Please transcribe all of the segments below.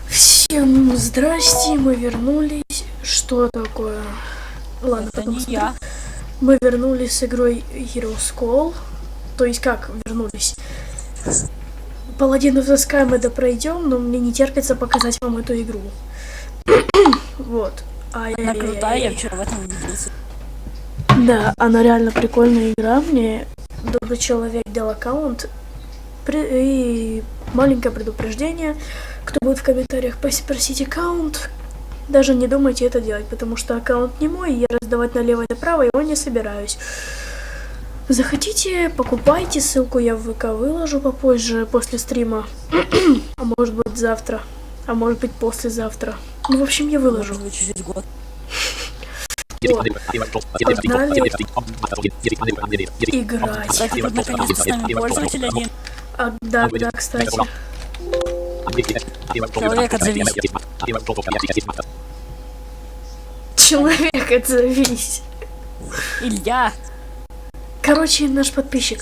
Всем здрасте, мы вернулись. Что такое? Ладно, Это потом не смотрю. я. Мы вернулись с игрой Heroes Call. То есть как вернулись? Паладинов the Sky мы допройдем, но мне не терпится показать вам эту игру. Вот. Она крутая, я вчера в этом убедился. Да, она реально прикольная игра. Мне добрый человек дал аккаунт. И маленькое предупреждение. Кто будет в комментариях просить аккаунт, даже не думайте это делать, потому что аккаунт не мой, и я раздавать налево и направо его не собираюсь. Захотите, покупайте, ссылку я в ВК выложу попозже, после стрима. А может быть завтра, а может быть послезавтра. Ну, в общем, я выложу. Может быть, через год. Погнали играть. Кстати, тут наконец-то с нами пользователь один. Да, кстати. Человек, отзовись. Человек, отзовись. Илья. Короче, наш подписчик.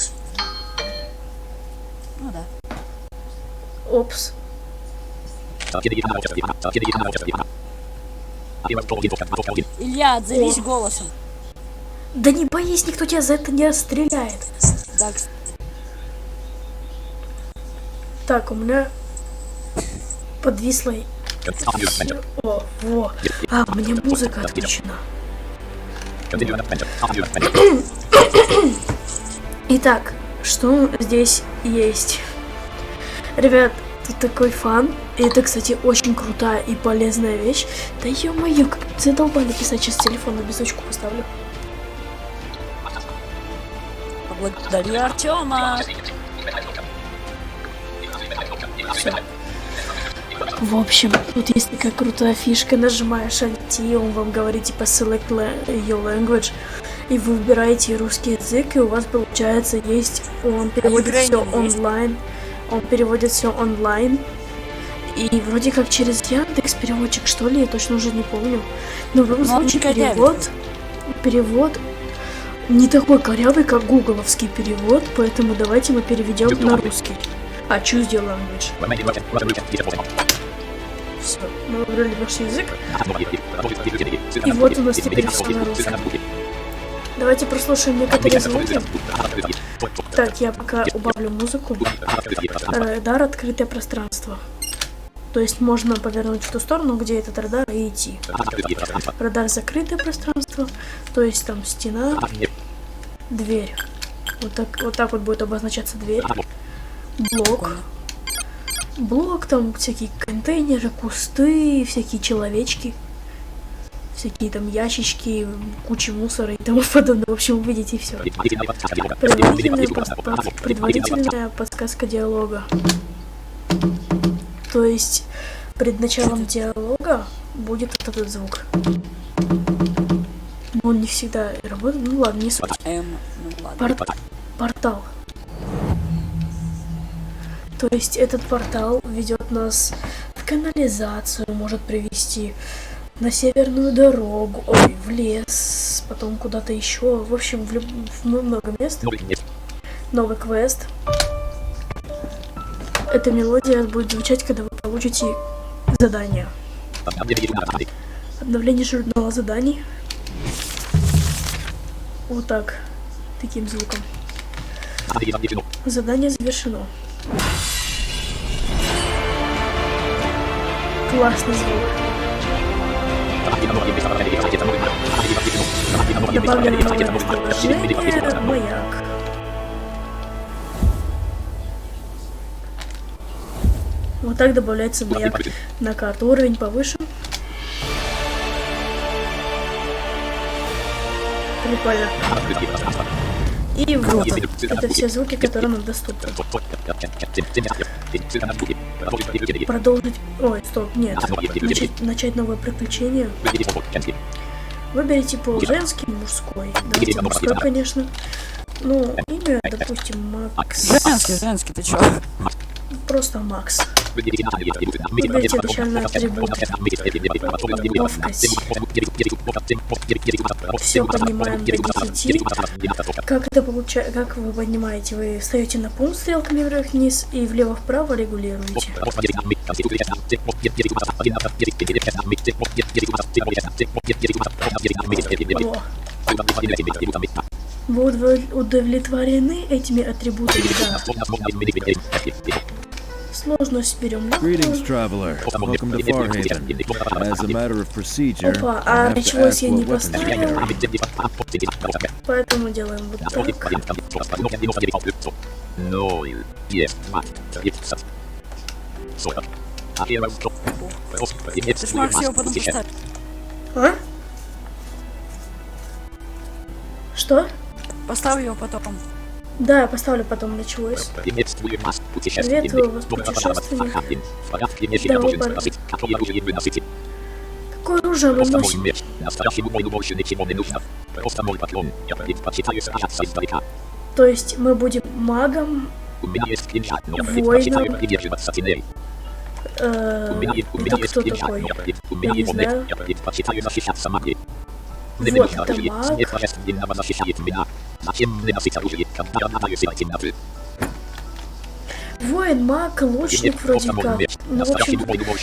Ну да. Опс. Илья, отзовись голосом. Да не боись, никто тебя за это не расстреляет. Да, кстати. Так, у меня подвисло. О, во. А, у меня музыка отключена. Итак, что здесь есть? Ребят, тут такой фан. И это, кстати, очень крутая и полезная вещь. Да ё-моё, как задолбали писать, сейчас телефон на беззвучку поставлю. Поблагодари Артема. В общем, тут есть такая крутая фишка, нажимаешь Alt, и он вам говорит типа Select your language, и вы выбираете русский язык, и у вас получается есть, он переводит все онлайн, и вроде как через Яндекс переводчик, что ли, я точно уже не помню, но в любом случае перевод не такой корявый, как гугловский перевод, поэтому давайте мы переведем на русский. А, choose your language. Все, мы выбрали наш язык. И вот у нас теперь все на русском. Давайте прослушаем некоторые звуки. Так, я пока убавлю музыку. Радар — открытое пространство. То есть можно повернуть в ту сторону, где этот радар, и идти. Радар — закрытое пространство. То есть там стена, дверь. Вот так вот будет обозначаться дверь. Блок, там всякие контейнеры, кусты, всякие человечки, всякие там ящички, куча мусора и тому подобное. В общем, увидите все. Предварительная подсказка диалога. То есть, перед началом диалога будет вот этот звук. Он не всегда работает, ну ладно, не суть. Портал. То есть этот портал ведет нас в канализацию, может привести на северную дорогу, ой, в лес, потом куда-то еще. В общем, в много мест. Новый квест. Эта мелодия будет звучать, когда вы получите задание. Обновление журнала заданий. Вот так. Таким звуком. Задание завершено. Классный звук. Добавлено новое приложение «Маяк». Вот так добавляется маяк на карту. Уровень повыше. Прикольно. И вот, это все звуки, которые нам доступны. Продолжить... Ой, стоп, нет. Начать новое приключение. Выберите пол: женский, мужской. Давайте мужской, конечно. Ну, имя, допустим, Макс. Женский, ты чё? Просто Макс. Выберите начальный атрибут. Ловкость. Все поднимаем до 10. Как это получается? Как вы поднимаете? Вы встаете на пункт стрелками вверх-вниз и влево-вправо регулируете. Вы удовлетворены этими атрибутами? Да. Сложность берем. Опа, а началось я не поставил. Поэтому делаем вот так. Ты ж Макс его потом поставь. А? Что? Поставь его потом. Да, я поставлю потом, началось. Приветствую вас, путешественник. Да, какое оружие вы носите? То есть мы будем магом, воином. Это кто такой? Я не знаю. Вот, это маг. Воин, маг, лучник вроде как. Ну, в общем,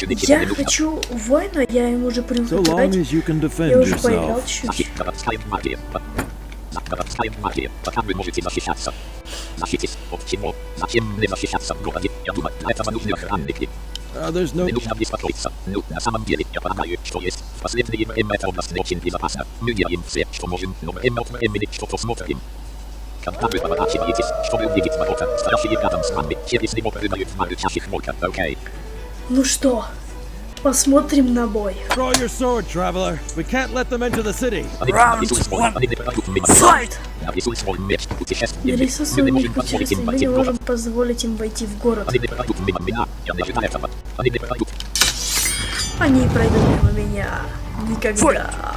я хочу воина, я ему уже привык играть. Я уже поиграл чуть-чуть. Пока вы можете защищаться. Защитись от чего? Зачем не защищаться в городе? Я думаю, для этого нужны охранники. Не нужно беспокоиться. Ну, на самом деле, я полагаю, что есть. В последнее время эта область очень безопасна. Мы делаем все, что можем, но времени что-то смотрим. Когда вы поворачиваетесь, чтобы увидеть ворота, стоящие рядом с вами, через него прыгают в молчащих волков, окей? Ну что, посмотрим на бой. Draw your sword, traveler. We can't let them into the city. Round one. Fight! Нарисуй свой меч, путешественник, мы не можем позволить им войти в город. Они пройдут мимо меня. Никогда.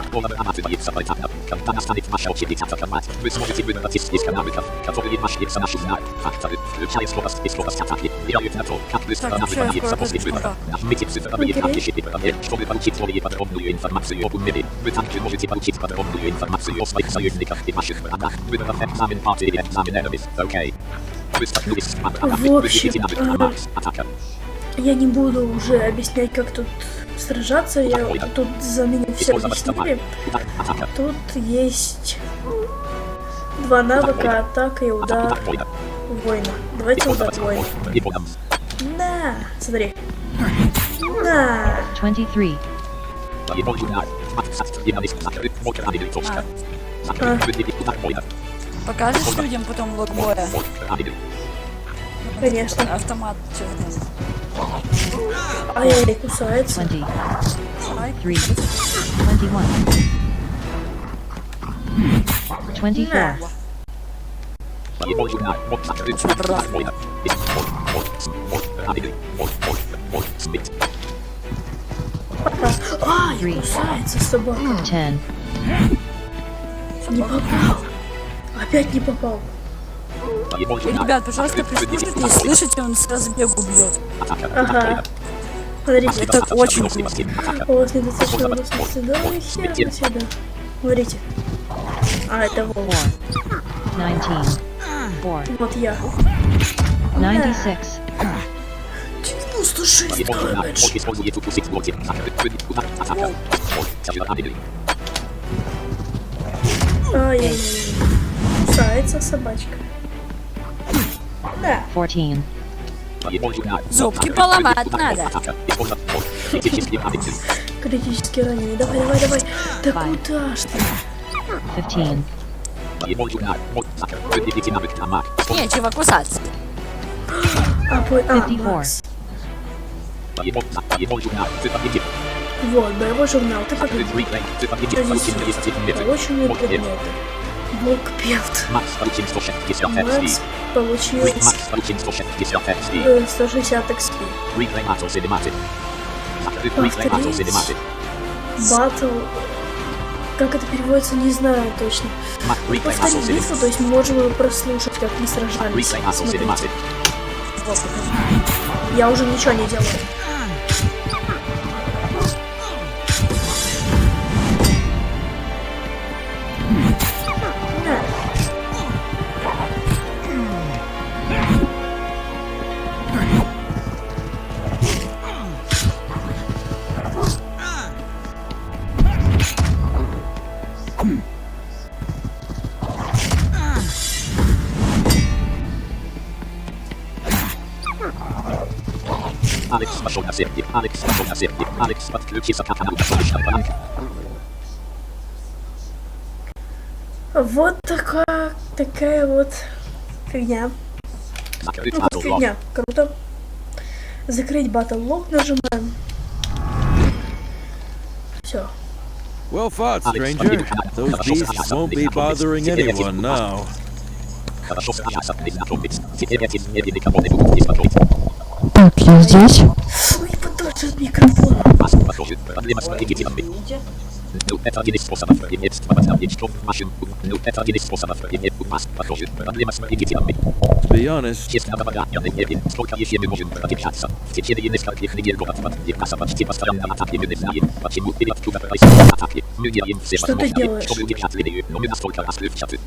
Когда настанет ваша очередь атаковать, вы сможете выбраться из каналов, которые масштабятся нашу знать. Факторы, включая скорость и скорость атаки, влияют на то, как быстро она выполняется после выбора. Нажмите цифровые клавиши при выборе, чтобы получить более подробную информацию об умере. Вы также можете получить подробную информацию о своих союзниках и ваших врагах, выбрав экзамен партии или экзамен эрмис, окей? Вы столкнулись с врагами, вы видите навык Марс, атака. Я не буду уже объяснять, как тут сражаться. Тут за меня все объяснили. Тут есть два навыка: атака и удар воина. Давайте удар воина. На, смотри. На. 23. Покажешь людям потом лог боя? Конечно. Автомат черный. Ай-яй, кусается. 20. 3. 21. 24. Ай, кусается собака. 10. Не попал. Опять не попал. Ребят, пожалуйста, прислушайтесь, слышите, он сразу бегу бьет. Ага. Смотрите. Это очень круто. У вас недостаточно возможности. Давай хер сюда. Смотрите. А, это волк. 19. 4. Вот я. 96. 96 damage. Ай-яй-яй. Кусается собачка. Да. 14. Зубки поломать надо. Критически раненый. Давай, давай, давай. Да куда ж ты? 15. Нечего кусаться. Макс. Вот, боевой журнал. Ты погляди. Полученные предметы. Блокпевт. Макс получил 160 XP. Батл. Как это переводится, не знаю точно. Повторить битву, то есть мы можем его прослушать, как мы сражались. Смотрите. Вот, покажи. Я уже ничего не делаю. Алекс пошел на сердце. Алекс пошел на сердце. Алекс подключился к каналу солнечного банка. Вот такая вот фигня. Закрыть Ну, батл лог. фигня. Круто. Закрыть батл лог нажимаем. Все. Well fought, stranger. Those beasts won't be bothering anyone now. Хорошо сражаться, незнакомец. Теперь эти звери никого не будут беспокоить. Так, я здесь. Ой, подальше от микрофона. Маск, похоже, проблема с двигателями. Ну, это один из способов иметь что машин. Ну, это один из способов иметь маск, похоже, проблема с двигателями. To be honest, Честно говоря, я не верю, сколько еще мы можем продержаться. В течение нескольких недель город подвергался почти постоянно атаке, мы не знаем, почему перед туда происходят атаки. Мы делаем все Что ты возможное, делаешь? чтобы удержать линию, но мы настолько расплывчаты.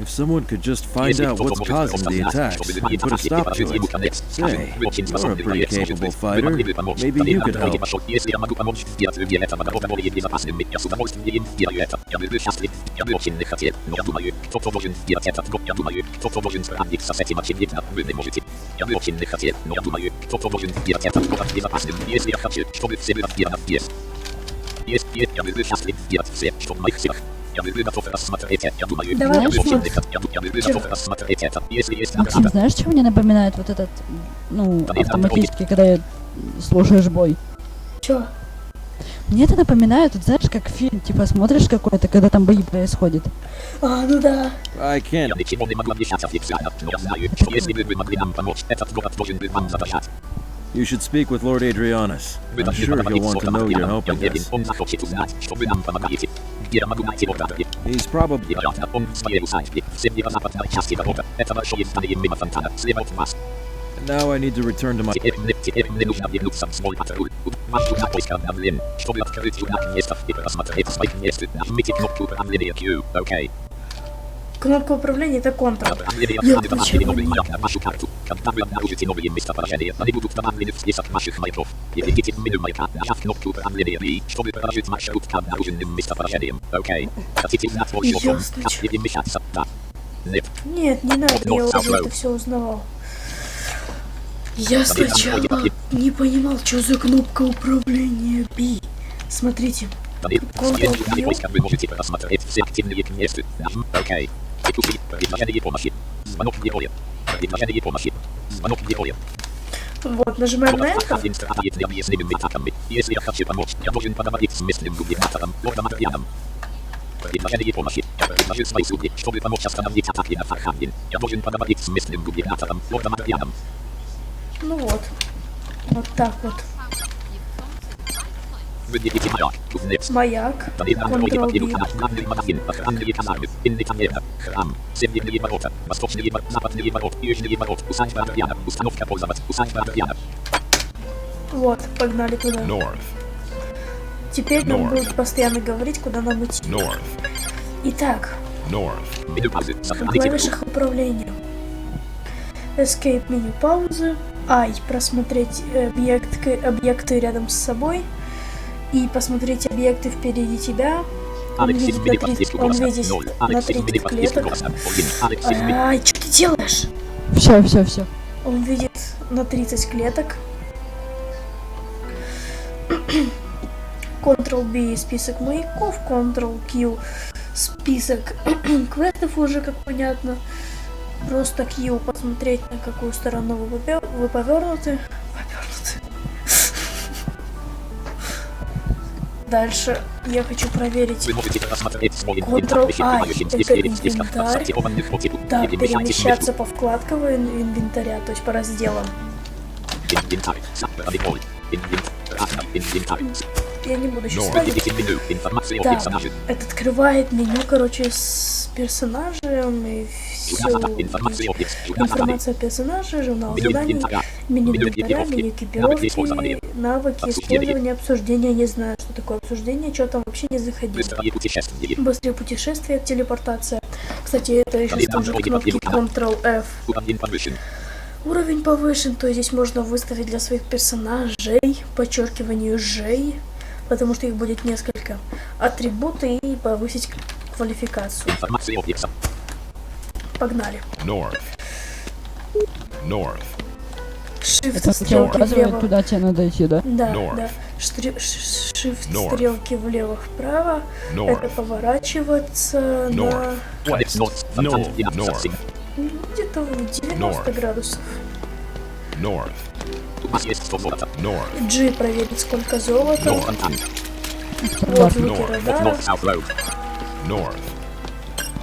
if someone could just find out what's causing the attacks and put a stop to it. Say, you're a pretty capable fighter. Maybe you could help. Если я могу помочь сделать людей этого города более безопасными, я с удовольствием делаю это. Я был счастлив, я бы очень не хотел, но я думаю, кто-то должен сделать это. Я думаю, кто-то должен справиться с этим, очевидно, вы не можете. Я бы очень не хотел, но я думаю, кто-то должен сделать это. Город безопасным, если я хочу, чтобы все было сделано. Есть, я был счастлив сделать все, что в моих силах. Я был готов рассмотреть, я думаю, Давай, я был очень посмотрим. я был готов рассмотреть это, если есть Максим, награда. знаешь, что мне напоминает вот этот, ну, автоматически, когда слушаешь бой? Чё? Мне это напоминает, вот, знаешь, как фильм, типа, смотришь какой-то, когда там бои происходят. А, ну да. I can't. Я ничего не могу обещать официально, но я знаю, что если бы вы могли нам помочь, этот город должен был вам задержать. You should speak with Lord Adrianus. I'm sure he'll want to know you're helping us. Он захочет узнать, что вы нам помогаете. Я могу найти его городе. He's probably... Вероятно, он в своей усадьбе, в северо-западной части города. Это большое здание мимо фонтана, слева от вас. Now I need to return to my... Теперь мне нужно вернуться в свой патруль. Ваш на поиск обновлен. Чтобы открыть юнак места и просмотреть своих мест, нажмите кнопку управления Q, окей. Кнопка управления это Ctrl. Я включаю. Вашу карту. Когда вы обнаружите новые местоположения, они будут добавлены в список ваших маяков. Перейдите в меню маяка, нажав кнопку управления B, чтобы проложить маршрут к обнаруженным местоположениям. Окей. Хотите узнать больше о том, как перемещаться? Да. Нет. Нет, не надо, я уже это все узнавал. Я сначала не понимал, что за кнопка управления B. Смотрите. Ctrl-Q. Вы можете просмотреть все активные квесты. Окей. Текущий. Предложение помощи. Звонок героя. Предложение помощи. Звонок героя. Вот, нажимаем на это. Если я хочу помочь, я должен поговорить с местным губернатором, лордом Адрианом. Предложение помощи. Я предложил свои услуги, чтобы помочь остановить атаки на Фархамдин. Я должен поговорить с местным губернатором, лордом Адрианом. Ну вот. Вот так вот. Выберите маяк. Маяк. Ctrl-B. Главный магазин, охранные казармы, инвентарьера, храм, северные ворота, восточные ворота, западные ворота, южные ворота, усадьба Адриана, установка пользоваться, усадьба Адриана. Вот, погнали туда. Теперь нам будут постоянно говорить, куда нам идти. Итак, Меню паузы, на сохраните клавишах управления. Escape меню паузы. I просмотреть объекты рядом с собой. И посмотреть объекты впереди тебя. Он видит на 30 клеток. Ай, что ты делаешь? Все. Он видит на 30 клеток. Ctrl-B список маяков, Ctrl-Q список квестов уже, как понятно. Просто Q посмотреть, на какую сторону вы повернуты. Дальше я хочу проверить. Ctrl-I это инвентарь. Да, перемещаться по вкладкам инвентаря, то есть по разделам. Я не буду сейчас ставить. Да, это открывает меню, короче, с персонажем и Информация о персонаже, журнал заданий, меню инвентаря, меню экипировки, навыки, использование, обсуждение. Не знаю, что такое обсуждение, что там вообще не заходило. Быстрее путешествия, телепортация. Кстати, это еще с той же кнопки Ctrl-F. Уровень повышен, то есть здесь можно выставить для своих персонажей, подчеркиванию «жей», потому что их будет несколько, атрибуты и повысить квалификацию. Погнали. Shift стрелки влево. Туда тебе надо идти, да? Да, да. Shift стрелки влево-вправо. Это поворачиваться на где-то в 90 градусов. G проверить, сколько золота. Вот звуки радара.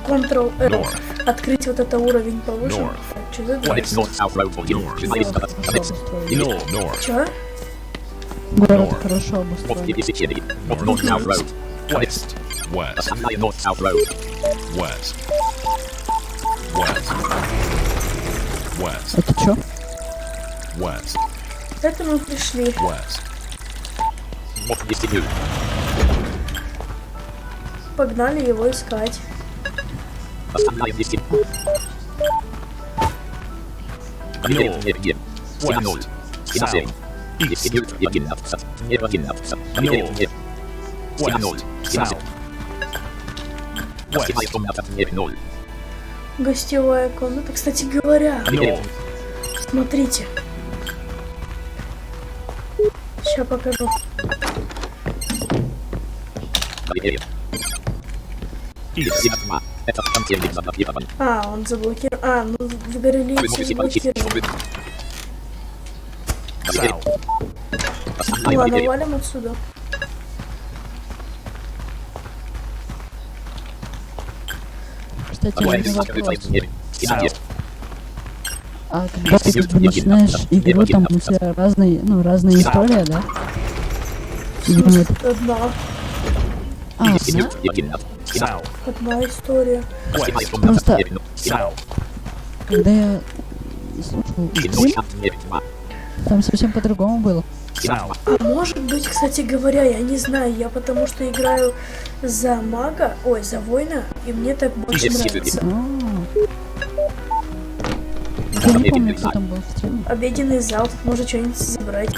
Ctrl-R. Открыть вот это уровень повышен. Так, что за дверь? Чё? Город хорошо обустроен. Это чё? Это мы пришли. Погнали его искать. Гостевая комната, кстати говоря. Смотрите. Сейчас покажу. А, он заблокирован. А, ну в горелице заблокирован. Ладно, валим отсюда. Кстати, у меня вопрос. А когда ты как бы начинаешь игру, там у тебя разные истории, да? Или нет? Одна. А, одна? Одна история. Просто, когда я слушал игры, там совсем по-другому было. А может быть, кстати говоря, я не знаю, я потому что играю за мага, ой, за воина, и мне так больше нравится. Я не помню, кто там был в стриме. Обеденный зал, тут можно что-нибудь забрать.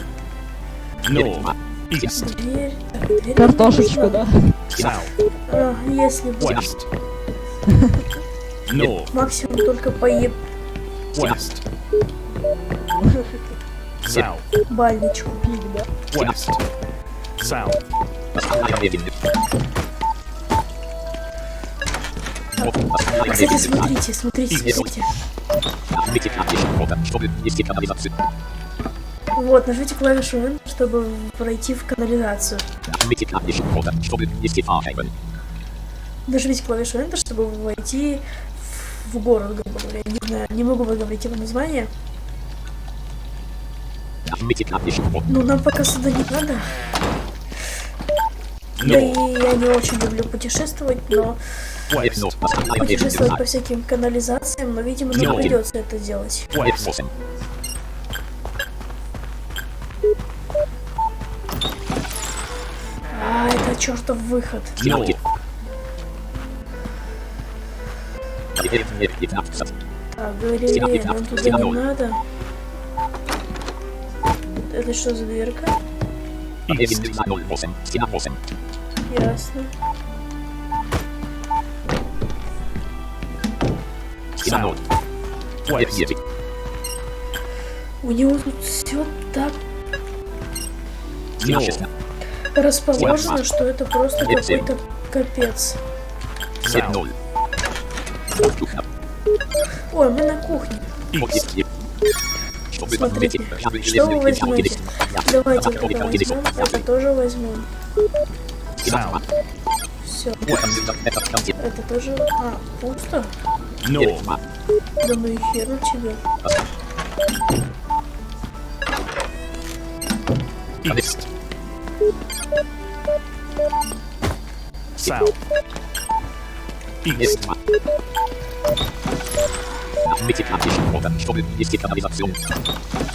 Дверь. Так, дверь. Картошечку, да? А, если бы. Максимум только поеб. Бальничку пили, да? Кстати, смотрите. Вот, нажмите клавишу N, чтобы пройти в канализацию. Нажмите клавишу Enter, чтобы войти в город, грубо говоря. Не знаю, не могу выговорить его название. Ну, нам пока сюда не надо. Да и я не очень люблю путешествовать, но... Путешествовать по всяким канализациям, но, видимо, нам придется это делать. А, это чертов выход. Так, говорили, нам туда не надо. Это что за дверка? Ясно. У него тут все так расположено, что это просто какой-то капец. Ой, мы на кухне. Смотрите, что вы возьмете? Давайте это возьмем, это тоже возьмем. Все. Это тоже... А, пусто? Да ну и хер у тебя.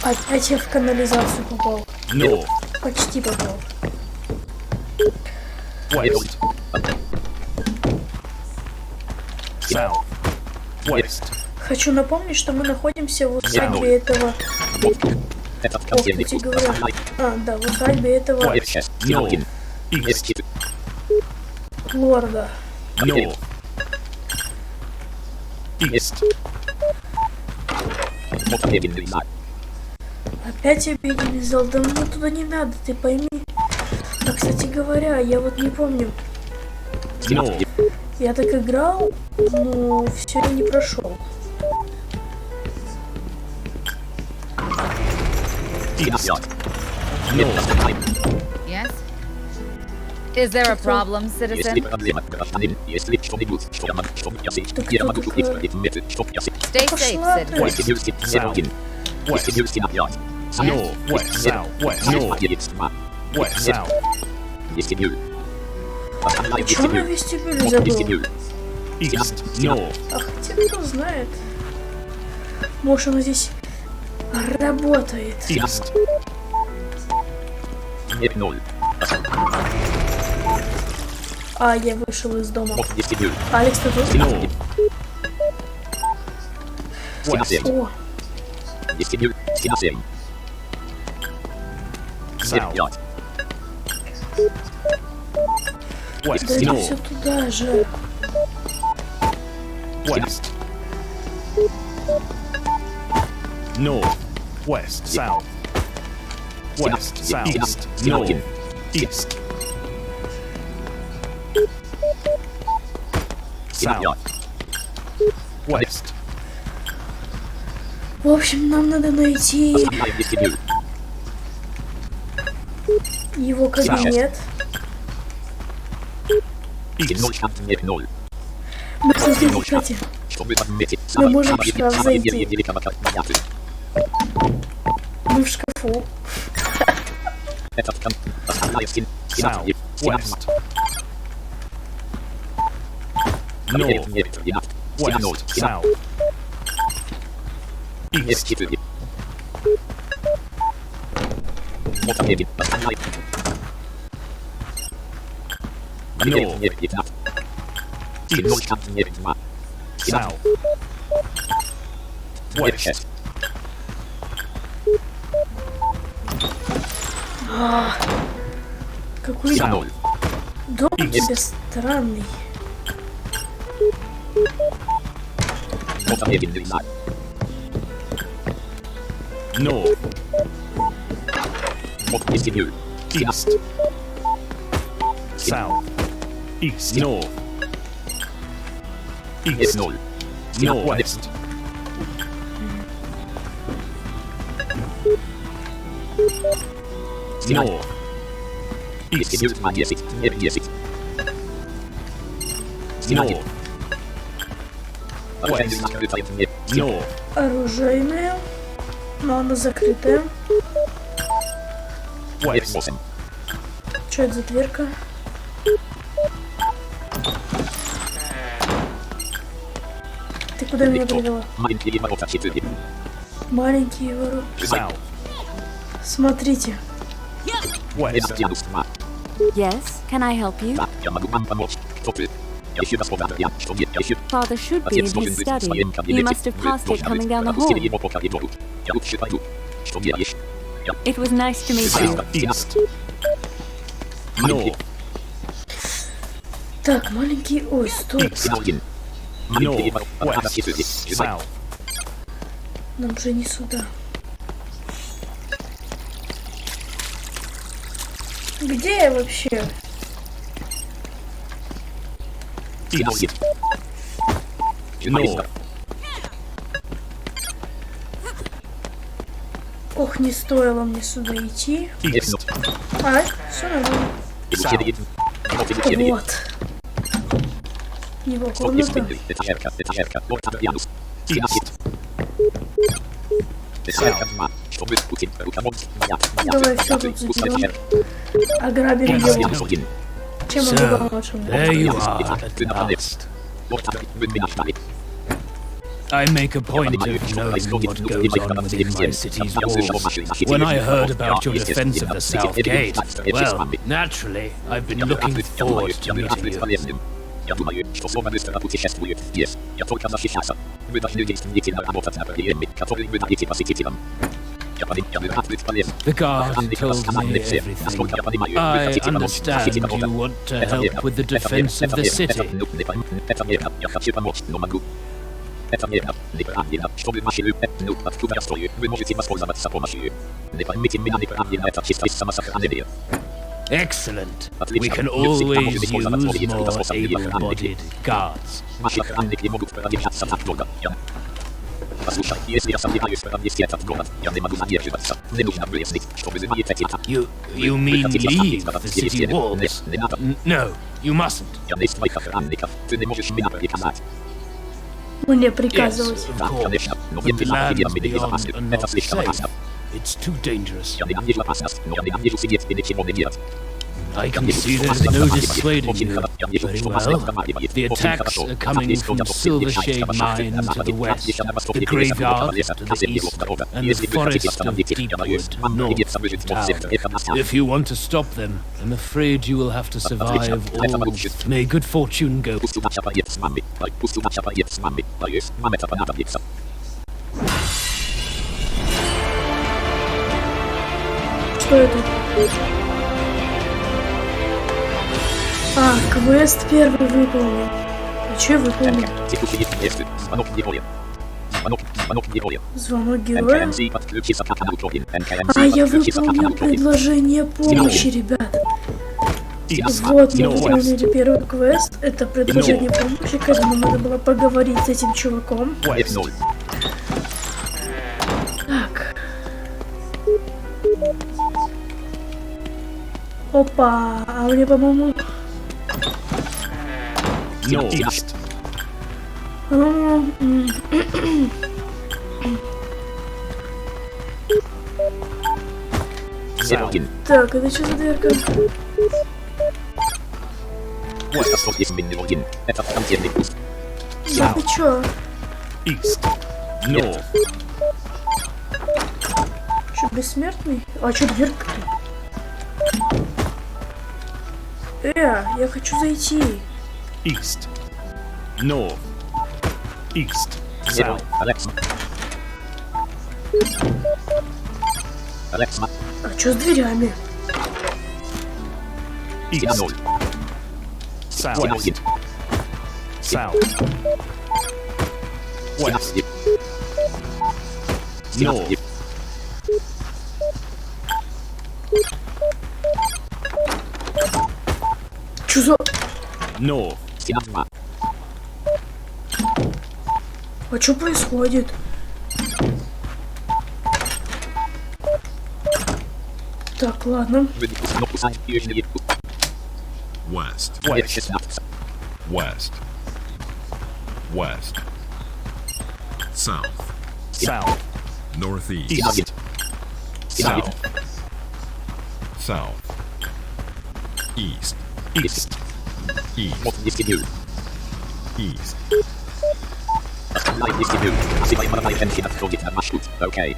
Опять я в канализацию попал. North. Почти попал. West. South. West. Хочу напомнить, что мы находимся в усадьбе этого... Ох, я тебе говорю. А, да, в усадьбе этого North. East. лорда. North. East. Опять я не взял. Да мне туда не надо, ты пойми. А, кстати говоря, я вот не помню. North. Я так играл, но все не прошел. East. North. Yes? Is there a problem, citizen? Stay safe, Пошла citizen. ты. South. West. North. West. South. West. North. West. South. Чё на вестибюле забыл? East. North. А хотя кто знает. Может, он здесь работает. East. А, я вышел из дома. Алекс, ты тут? North. West. О, South. West. да иди North. все туда же. West. North. West. South. West. South. East. North. East. South. West. В общем, нам надо найти его кабинет. East. Мы тут здесь, кстати. Мы можем в шкаф зайти. Мы в шкафу. South. West. North. West. South. East. North. East. South. West. Какой дом у тебя странный. North. East. South. East. North. East. Northwest. North. East. North. West. North. Оружейная. Но она закрытая. West. Что это за дверка? Ты куда меня привела? Маленькие ворота. South. Смотрите. West. Yes, can I help you? Father should be in his study. You must have passed it coming down the hall. It was nice to meet you. East. North. Так, маленький... Ой, стоп. North. West. South. Нам же не сюда. Где я вообще? East. North. Ох, не стоило мне сюда идти. East. А, все нормально. South. Вот. Его комната. East. South. Давай все тут заберем. Ограбим его. Чем он был лучше? There you are, at last. I make a point of knowing what goes on within my city's walls. When I heard about your defense of the South Gate, well, naturally, I've been looking forward to meeting you. Ja думаю, что слово быстро путешествует. Есть. Я только защищаться. Вы должны действительно работать над проблемами, которые вы даете посетителям. The guard told me everything. I understand you want to help with the defense of the city. Это мера неправильно, чтобы ваши откуда расстрою, вы можете воспользоваться помощью. Не поймите меня неправильно, это чисто из самосохранения. Excellent. We can always use more able-bodied guards. Ваши охранники могут продержаться так долго. Послушай, если я собираюсь провести этот город, я не могу задерживаться. Не нужно выяснить, что вызывает эти атаки. You mean leave the city walls? No, you mustn't. Я не из твоих охранников, ты не можешь меня приказать. Мне приказывать. Yes, of course. The land beyond are not safe. It's too dangerous. Я ненавижу опасность, но я ненавижу сидеть и ничего не делать. I can see there's no dissuading you. Very well. The attacks are coming from Silvershade Mine to the west, the graveyard to the east, and the forest of Deepwood north south. If you want to stop them, I'm afraid you will have to survive all. May good fortune go. Что это? А, квест первый выполнил. А что я выполнил? Звонок героя? А, я выполнил предложение помощи, ребят. Вот, мы выполнили первый квест. Это предложение помощи, когда нам надо было поговорить с этим чуваком. Так. Опа, а мне, по-моему... Так, это что за дверка? Да ты чё? Чё, бессмертный? А чё дверка-то? Я хочу зайти. East, north, east, south. А чё с дверями? East, south, south, west, north. Чё за... North. А чё происходит? Так, ладно. West. West. West. West. South. South. Northeast. East. South. South. East. East. East. East. Okay.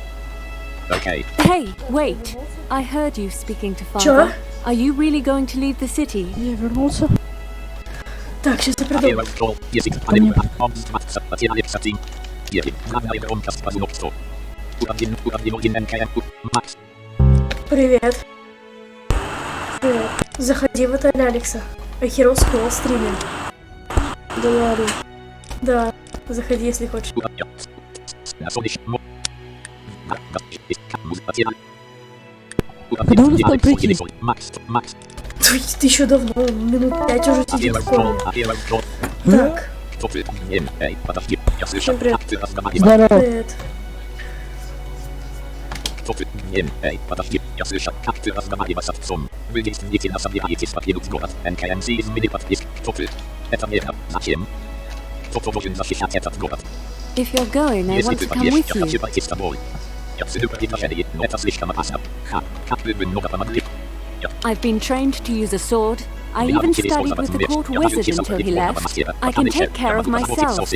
Hey, wait. I heard you speaking to Чё? Father. Are you really going to leave the city? Я вернулся. Так, сейчас я приду. Привет. Привет. Заходи в отель Алекса. А Hero School стримим. Да ладно. Да, заходи, если хочешь. Когда он успел прийти? Ты еще давно, минут 5 уже сидит в коме. Так. Всем привет. Здорово. Привет. Эй, подожди, я слышал, как ты разговариваешь с отцом. Вы действительно собираетесь покинуть город. НКМС изменил подписк. Это мера. Зачем? Кто должен защищать этот город? If you're going, I Если want ты to come поешь, with я хочу you. пойти с тобой. Я ценю предложение, но это слишком опасно. Как вы много помогли. I've been trained to use a sword. I even studied with the court wizard until he left. I can take care of myself.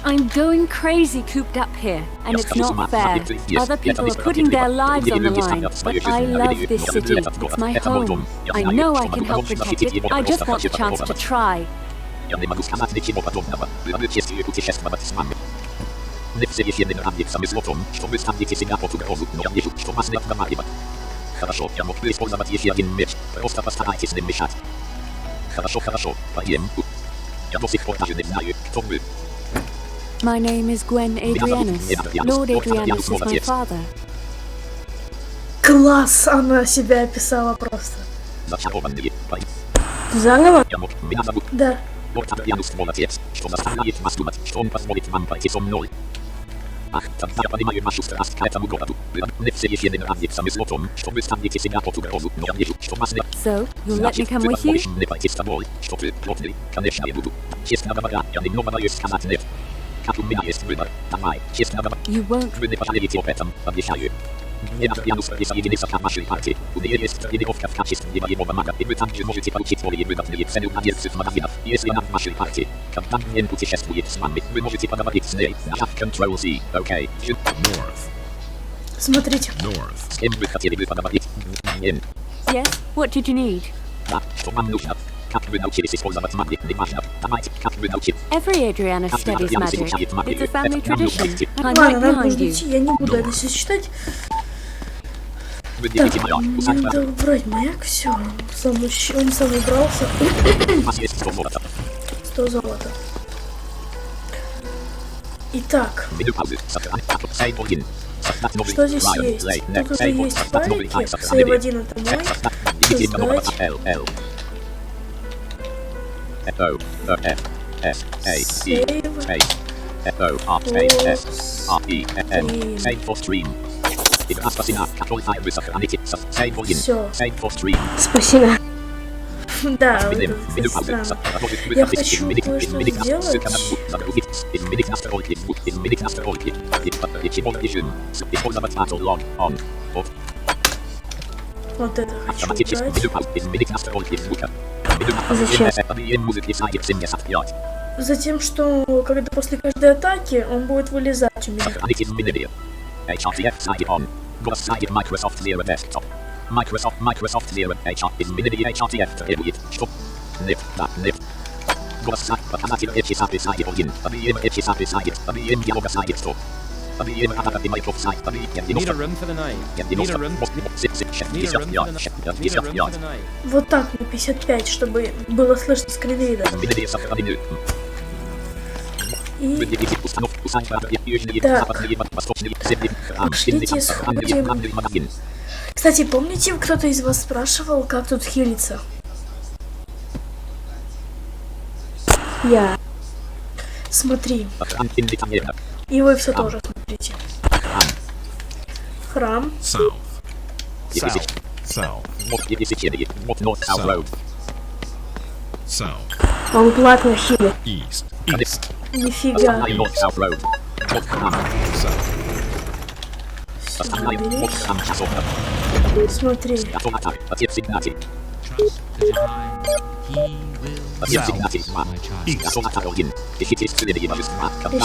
I'm going crazy cooped up here, and it's not fair. Other people are putting their lives on the line, but I love this city. It's my home. I know I can help protect it. I just want the chance to try. Ja nie mogę skazać niczego podobnego. Wyrabiać jest putешествовать с вами. Не все еще не нравится мысль о том, что вы станете себя по ту грозу, но я вижу, что вас не отговаривать. Хорошо, я мог бы использовать еще один меч. Просто постарайтесь не мешать. Хорошо, поем. Я до сих пор даже не знаю, кто вы. My name is Gwen Adrianus. Lord Adrianus is my father. Класс, она себя описала просто. Зачарованные. Заново? Меня зовут. Да. Лорд Адрианус молодец, что заставляет вас думать, что он позволит вам пойти со мной. Ах, тогда я понимаю вашу страсть к этому городу. Не все еще не нравится мысль о том, что вы станете себя по ту грозу, но я вижу, что вас не... So, you'll let me come with you? Не пойти с тобой, что ты плотный, конечно я буду. Честно говоря, я немного боюсь сказать нет. Как у меня есть выбор, давай, честно говоря. You won't. Вы не пожалеете об этом, обещаю. Мне Адрианус присоединится к вашей партии. У нее есть тренировка в качестве боевого мага, и вы также можете получить более выгодные цены у владельцев магазинов. Если она в вашей партии, когда Гвен путешествует с вами, вы можете поговорить с ней, нажав Ctrl-C, окей. North. Смотрите. North. С кем вы хотели бы поговорить? Гвен. Yes? What did you need? Да, что вам нужно? Как вы научились использовать магию? Неважно. Давайте, как вы научились? Every Adrianus studies magic. It's a family tradition. I'm Ладно, right надо behind нужно you. идти, я не буду это все читать. Вы Так, делите маяк. мне надо убрать маяк, все. Он сам убрался. У вас есть 100 золота. 100 золота. Итак, Меню паузы. Сейв 1. что здесь есть? Тут уже есть файлики. Сейв 1 это мой. Сейв. Игра спасена. Control-File вы сохраните. Сейв 1. Всё. Сейв for stream. Спасибо. Да, Меню это паузы. странно. Я хочу кое-что сделать. Вот это хочу убрать. Затем, что когда после каждой атаки он будет вылезать у меня. Microsoft Zero HR is minity HRTF требует, что голоса показатель HSAP сайт 1, объем HSAP сайт, объем диалога сайт 100, объем атака Microsoft сайт, объем Need a room for the night. Need a room for the night. Вот так на 55, чтобы было слышно скринридер. И... Так. Пошлите сходим. Кстати, помните, кто-то из вас спрашивал, как тут хилиться? Я. Смотри. И вы все тоже смотрите. Храм. South. South. South. South. Он платно хилит. East. East. Нифига. Смотри. Ищите божества, когда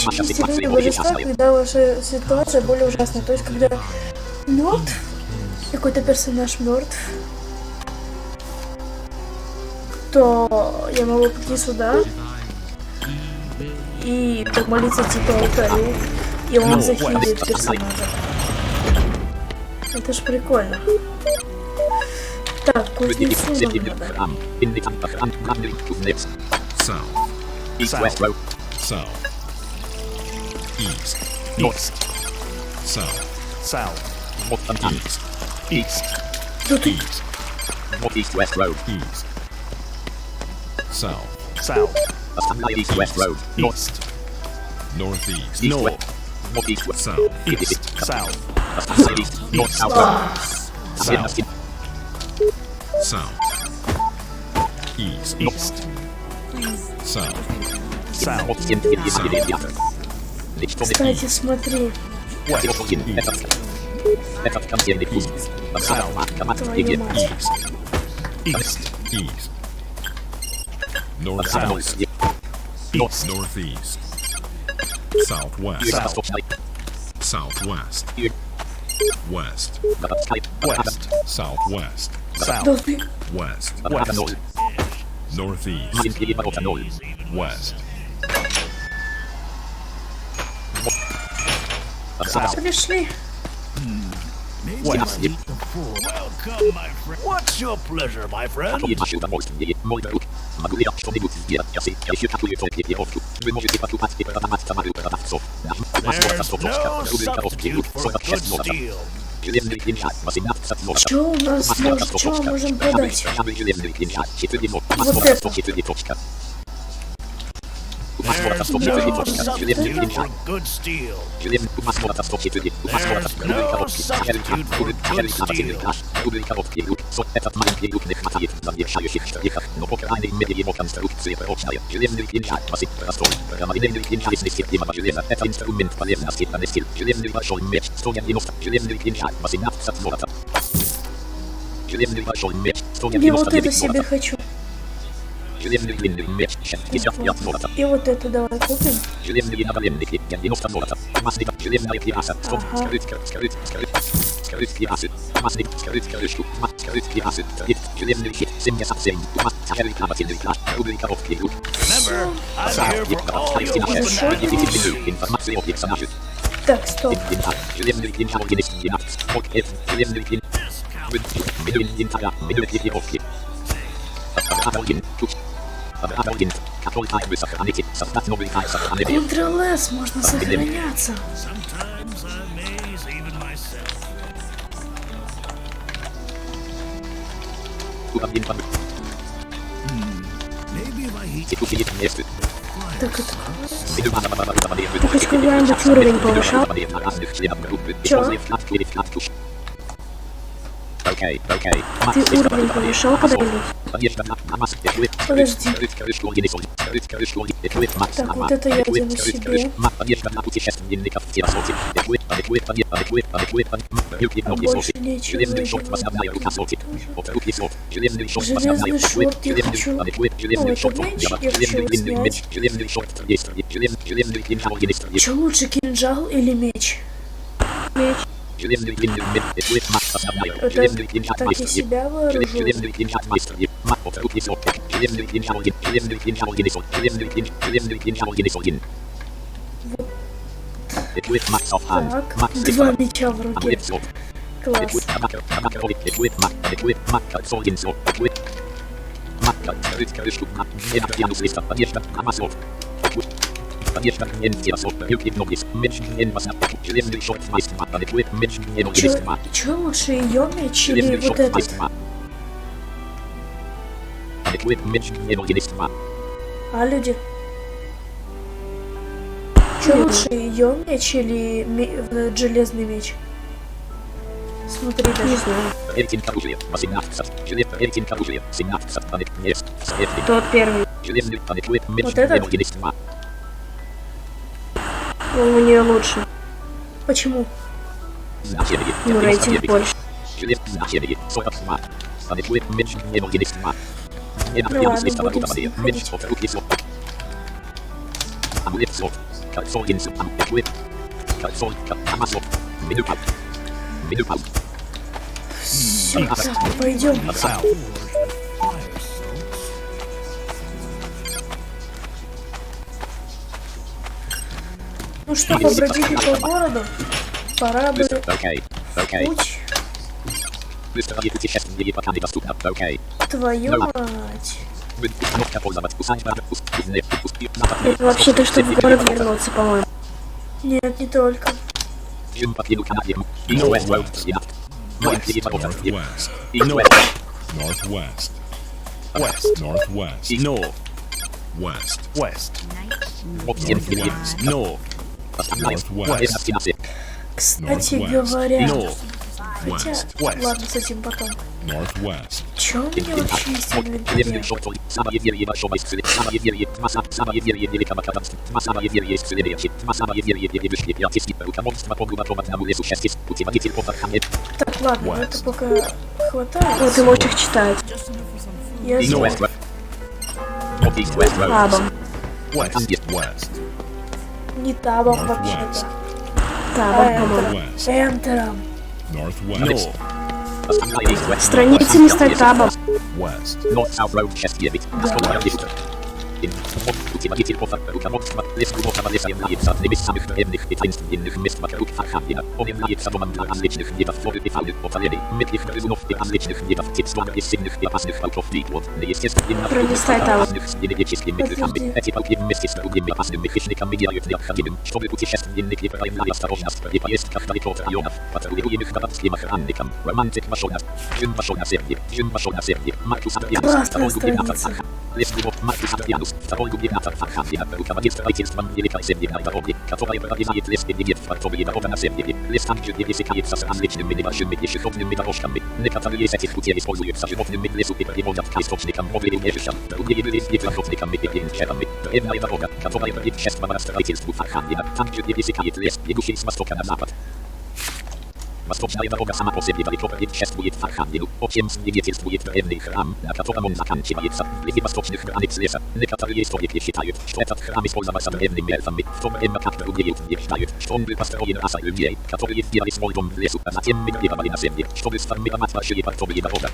ваша ситуация более ужасная. То есть, когда мертв, какой-то персонаж мертв, то я могу прийти сюда и помолиться типа алтарю, и он захилит персонажа. Это ж прикольно. Так, кузнецу нам надо. South. South. South. East. East. South. South. East. East. Тут East. Northeast West Road. East. South. South. East West Road. East. Northeast. North. Northeast West. South. East. South. East. North South. South. South. East. East. South. South. Кстати, смотри. Твою мать. East. East. North. South. South. East. Northeast. Southwest. Southwest. West. West. Southwest. South. West. West. Northeast. West. South. Пришли. West. Welcome, my friend. What's your pleasure, my friend? There's no substitute for a good steel. Что у нас может, что мы можем продать? Вот это. There's no substitute for good steel. There's no substitute for good steel. Я вот это себе хочу. И вот это давай купим. Так, стоп. Ctrl-S, можно сохраняться. Так это... Ты хоть когда-нибудь уровень повышал? Чё? Ты уровень повышал когда-нибудь? Подожди. Так, вот это я делаю себе. А больше нечего. Железный шорт я хочу. Ну, это меч, я хочу снять. Что лучше, кинжал или меч? Меч. Это так я себя вооружу. Так, два меча в руке. Класс. Чё лучше, её меч или вот этот? А, люди? Чё лучше, её меч или железный меч? Смотри, даже знаю. Тот первый. Вот этот? Он у нее лучше. Почему? Ну, рейтинг больше. Ну ладно, будем ходить. Всё, так, пойдем. Ну что, побродили по городу? Пора бы путь. Твою мать. Это вообще-то, чтобы в город вернуться, по-моему. Нет, не только. Northwest. West. Northwest. North. West. West. Northwest. North. Northwest. Кстати говоря, North. хотя, West. ладно, с этим потом. Northwest. Чё у меня вообще есть в инвентаре? Так, ладно, это пока хватает. Вот ты можешь их читать. Я знаю. Слабо. West. Не табом вообще-то. Northwest. Табом, по-моему. Энтером. Northwest. Страницы не стать табом. West. Пролистай табом. Классная страница. Руководит строительством великой земельной дороги, которая прорезает лес и рельеф фартовые дорога на земле. Лес также пересекается с различными небольшими пешеходными дорожками. Некоторые из этих путей используются животными в лесу и приводят к источникам воды и убежищам. Другие вывезли охотниками и пейнджерами. Древняя дорога, которая предшествовала строительству Фарханина, также пересекает лес, идущий с востока на запад. Восточная дорога сама по себе далеко предшествует Фарханину, о чем свидетельствует древний храм, на котором он заканчивается, вблизи восточных границ леса. Некоторые историки считают, что этот храм использовался древними эльфами, в то время как другие утверждают, что он был построен расой людей, которые сделали свой дом в лесу, а затем мигрировали на земле, чтобы сформировать большие портовые дороги.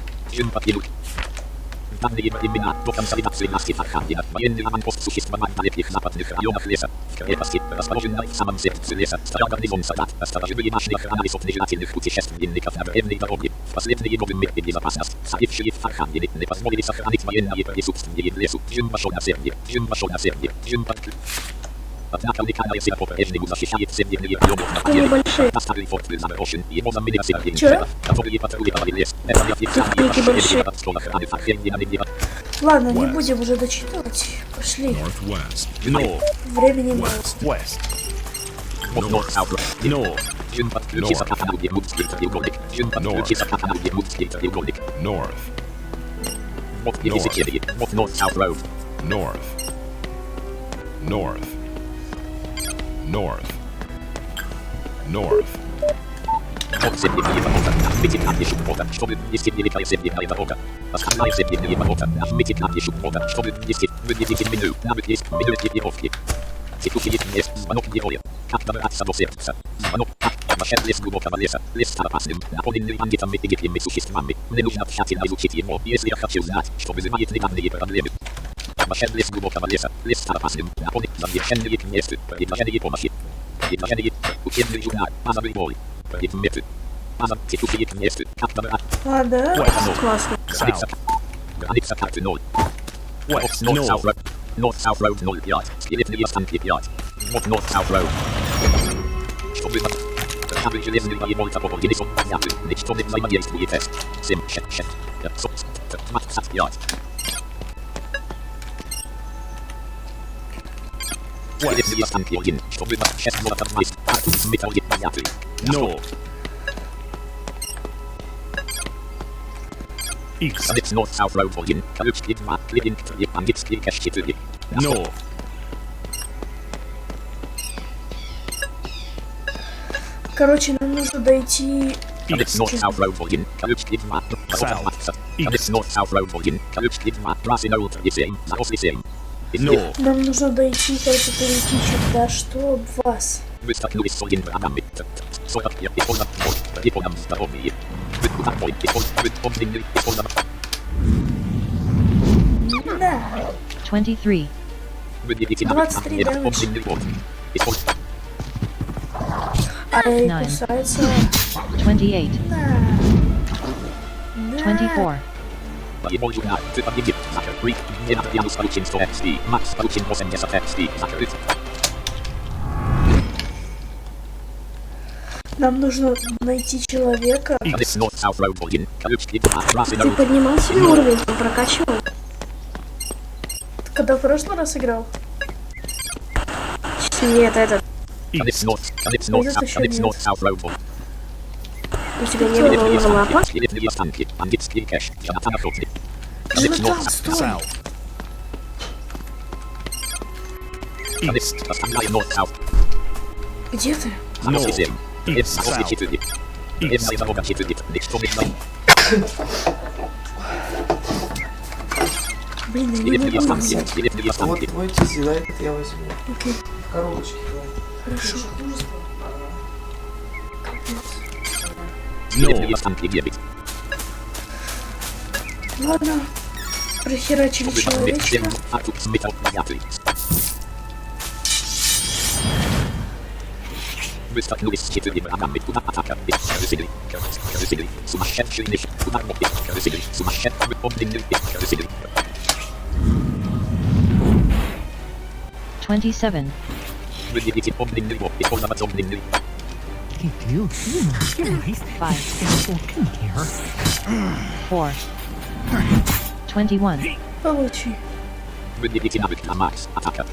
В данные времена, до консолидации власти Фарханина, военный аванпост существовал в далеких западных районах леса. В крепости, расположенной в самом сердце леса, стоял гарнизон солдат, сторожевые башни охраняли нежелательных путешественников на военной дороге. В последние годы мир и безопасность, царившие в Фарханине, не позволили сохранить военное присутствие в лесу. Джин пошел на север, Однако уникальная сила по-прежнему защищает северные районы на старый форт был заброшен, его заменили северные, которые патрулировали лес. Это не большие. Ладно, не будем уже дочитывать. Пошли. Времени мало. North. От северные ворота, нажмите клавишу ввода, чтобы ввести великая северная дорога. Основная северные ворота, нажмите клавишу ввода, чтобы введите меню. Навык есть меню экипировки. Текущий мест, звонок героя. Как добраться до сердца. Звонок. Вошел лес глубокого леса. Лес стал опасным, наполненный бандитами и дикими существами. Мне нужно тщательно изучить его, если я хочу знать, что вызывает ли данные проблемы. Вошел лес глубокого леса. Лес стал опасным, наполненный завершенные месты. Предложение помощи. Предложение. Учебный журнал. Базовый бой. Предметы. База. Текущие месты. Как добраться. А, да? Классно. Граница карты 0. North South Road 05. Скелетные останки 5. North South Road. Чтобы Кабель железный воевой такого не несут понятны. Ничто не взаимодействует тест. 7, 6, 6, 500, 25. Скелетные останки 1. Чтобы 6 молотов майст. Металл непонятный. North. East. North South Road 1. Колючки 2. Клиппинг 3. Бандитский кэш 4. North. Короче, нам нужно дойти... North South Road 1. Колючки 2. North South Road 1. Колючки 2. Трассы на утро 7. Заросли 7. North. Нам нужно дойти, короче, перейти сюда, что вас? Вы столкнулись с один врагами. 45 исходов. Исходом здоровья. Вы такой исходный исходом. Да. 23. Вы видите на 23 исходный ход. Исход. Ай, 9. кусается. 28. Да. 24. Воевой журнал. Цифр не gibt. Закрыт. Не надо Янус получен 100 XP. Макс получен 80 XP. Закрыт. Нам нужно найти человека. North South Road 1. Колючки 2. Трассы на Ты утро. поднимал себе уровень, прокачивал? Ты когда в прошлый раз играл? Нет, это... North South Road 1. У тебя не было левелапа? Скелетные останки. Бандитский кэш. Jonathan охотник. Jonathan, стой! South. East. Основная North South. Где ты? Заросли 7. East. Заросли South. 4. Древняя дорога 4. Ничто не знаю. Блин, я не могу взять. Вот твой тизер, да, этот я возьму. Окей. В коробочке твоей. Хорошо. Ладно. Прихерачили человечка. Wystartuje z siedzeniem ramami na ataka. Ryzyk. Sumaszczęśliwy. Udarmowie. Ryzyk. Sumaszczęśliwy. Pomdynny. Ryzyk. 27. Wydjęcie pomdynny. Poznawacomdynny. 5. 4. 21. Получи. Wydjęcie nawyk na max. Ataka.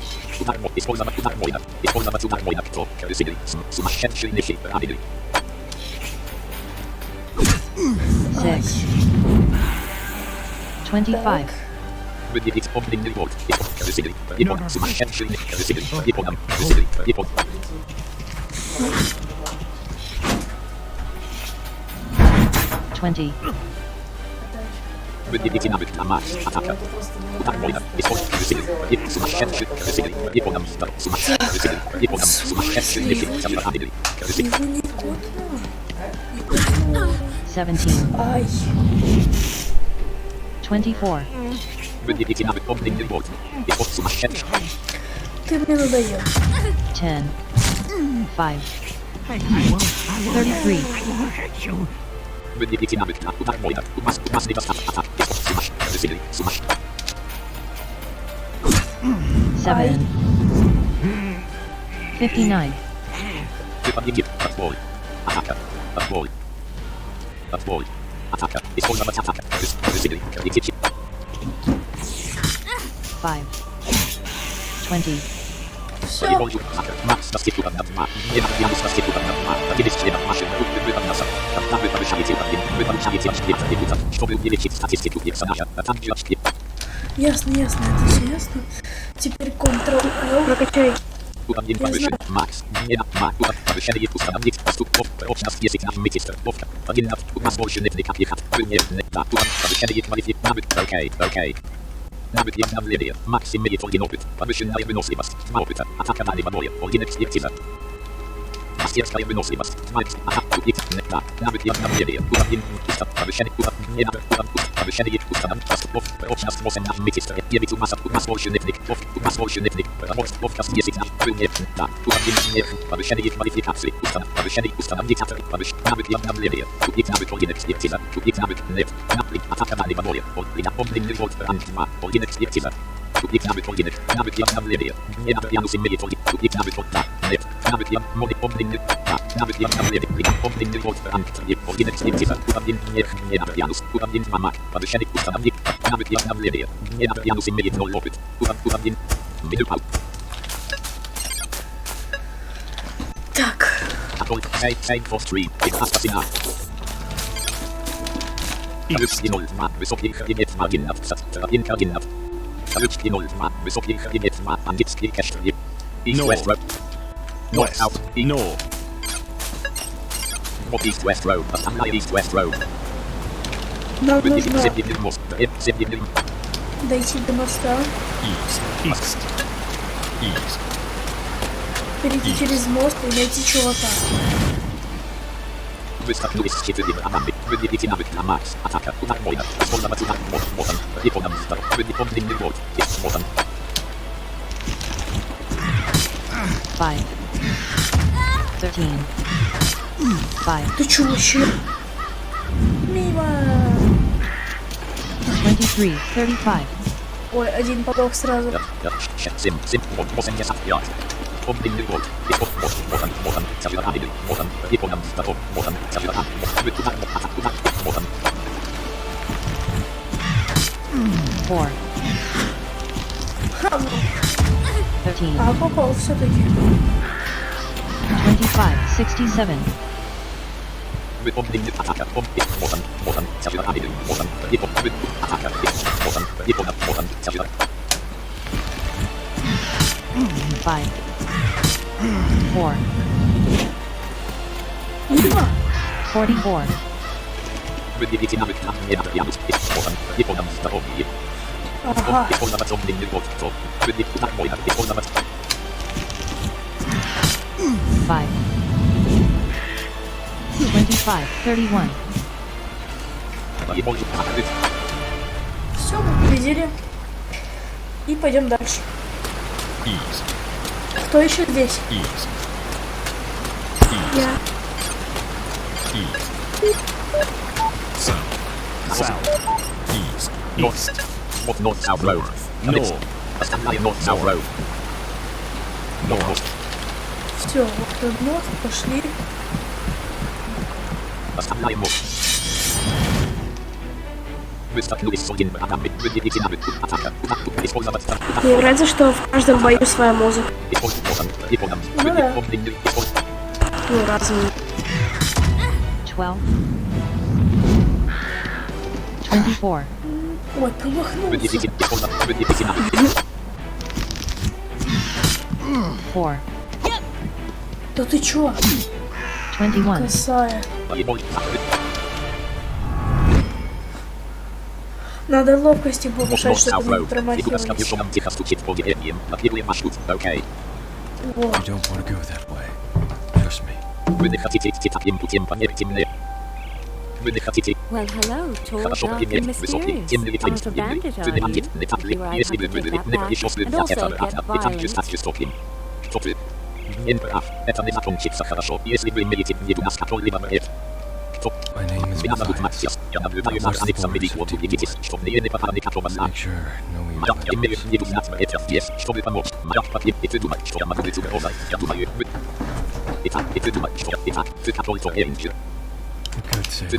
Udarmowie. Udarmoja. Udarmoja. To. Ryzyk. Sumaszczęśliwy. Ramy. 6. 25. Wydjęcie pomdynny. Ryzyk. Sumaszczęśliwy. Ryzyk. Ryzyk. 20. Wydjęcie nawyk na max. Ataka. Udarmoja. Ryzyk. Sumaszczęśliwy. Ryzyk. Sumaszczęśliwy. Ramy. Ryzyk. 17. Ай. 24. Wydjęcie nawyk pomdynny. Sumaszczęśliwy. Ты мне надоел. 10. 5. 33. Wydjęcie nawyk na udarmoja. Masny ataka. Ryzyk. 7. 59. Wypadnięcie. Atwory. Ataka. Atwory. Atwory. Ataka. Wykonać ataka. Ryzyk. 5. 20. Все. Max na skiepura nad ma. Nie ma diabłów na skiepura nad ma. A kiedyś nie ma maszyn. Wypadł na sam. Tam wypadł чтобы увеличить статистику персонажа. А там делать клип. Ясно, это все ясно. Теперь Ctrl-L. Прокачай. Уровень повышен. Макс. Не на Макс. Повышение установить поступов. Общность язык нажмите строка. Один на возможный аппликат. Вынесенный. Да. Повышение квалифик. Навык. Окей. Навык обновления. Макс имеет один опыт. Повышенная выносливость. 2 опыта. Атака на новое. Один экспертиза. Мастерская выносливость. Да. Навык обновления. Уровень. Повышение. Не надо. Повышение установки поступов. Общность можно нажмите строка. Явить возможный аппликат. Возможный аппликат. Язык нажмите. Да. Уровень. Повышение квалификации. Повышение установить атаки. Навык обновления. Тупик навык один экспертиза. Тупик навык нет. Навык атака на новое. Напомненный вот ранг 1 экспертиза. Тупик навык 1. Навык обновления. Не надо янус имеет 1. Тупик навык 1. Нет. Навык обновления. Да. Навык обновления. Напомненный вот ранг 1 экспертиза. Уровень не надо янус. Уровень 2 маг. Повышение установить. Навык обновления. Не надо янус имеет 0 опыт. Уровень. Минупал. Так. Save for stream. Ассасина. Рычки 0-2. Высокий кабинет магинов. Кабинов. Рычки 0-2. Высокий кабинет английский кэшер. East West Road. North South. North. North East West Road. Основная East West Road. Нам нужно East. дойти до моста. East. Перейти через мост и найти чувака. Wystartuje z 7 ramami. Wydjęcie nawyk na max. Ataka. Udarmoja. Wspólnować udarmoja. Wykonam zdar. Wydjęty wod. Jest modan. 5. 13. 5. Ты чё вообще? Мимо. 23. 35. Ой, один подох сразу. Pomdynny wod. Jest modan. Zawieramy. Modan. Wykonam zdar. Modan. Zawieramy. Modan. 4. 13. А, попал все-таки. 25. 67. Pomdynny ataka. Modan. Zawieramy. Modan. Wykonam ataka. Modan. Zawieramy. 5. 4. Мимо. 44. Wydjęcie nawyk na nie nadmianus. Jest modan. Wykonam zdar. Ага. 5. 25. 31. Все, мы победили. И пойдем дальше. Кто еще здесь? Я. Все, вот этот мост, пошли. Мне нравится, что в каждом бою своя музыка. Ну да. Ну, разные. 12. 24. Ой, промахнулся. 4. Да ты чё? 21. Косая. Надо ловкости повышать, чтобы не промахивались. Вот. I don't want to go that way. Trust me. Well, hello, tall, dark, and mysterious. Not a bandit, are you? You are able to take that back, and also get violent. My name is Matthias. Make sure no evil. Good sir.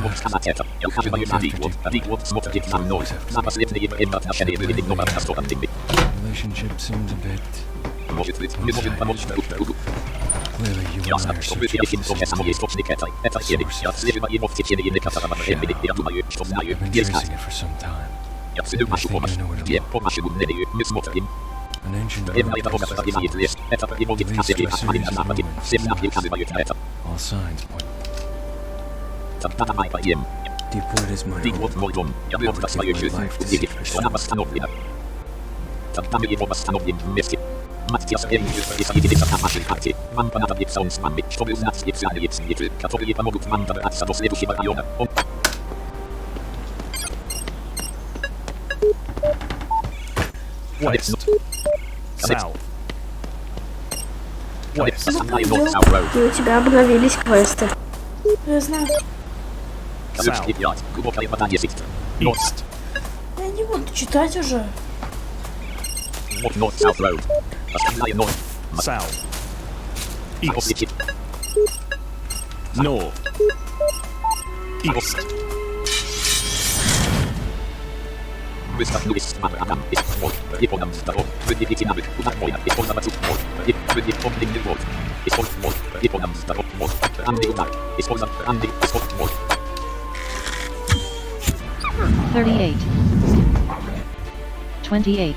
Relationship seems a bit... Clearly you and I are searching for the same source. I've been tracing it for some time. I think I know where to look. An ancient leads to a series of ruins. All signs point. Deep wood is my home. I would give my life to see for sure. West. South. West. И у тебя обновились квесты. Я знаю. South. East. Я не буду читать уже. South. East. North. East. $38. 28.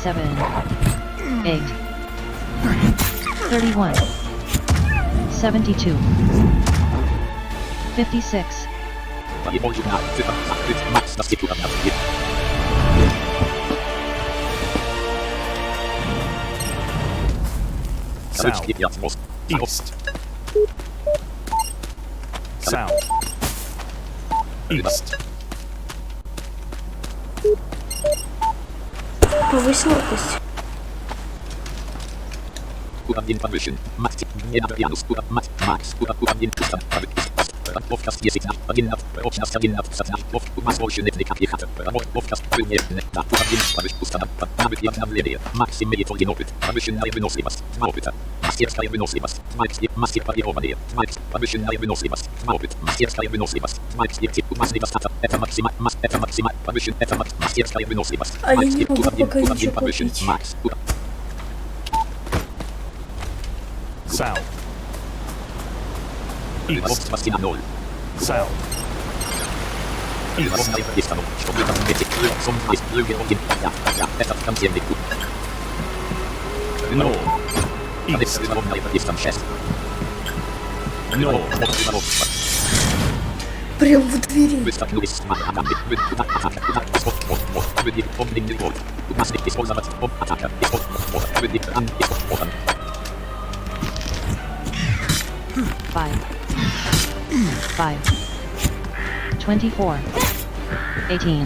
Seven. 8. 31. 72. 56. South. East. South. East. Повысь ловкость. А я не могу пока ничего купить. South. East. South. East. North. East. North. Прям в двери. Five. 24. 18.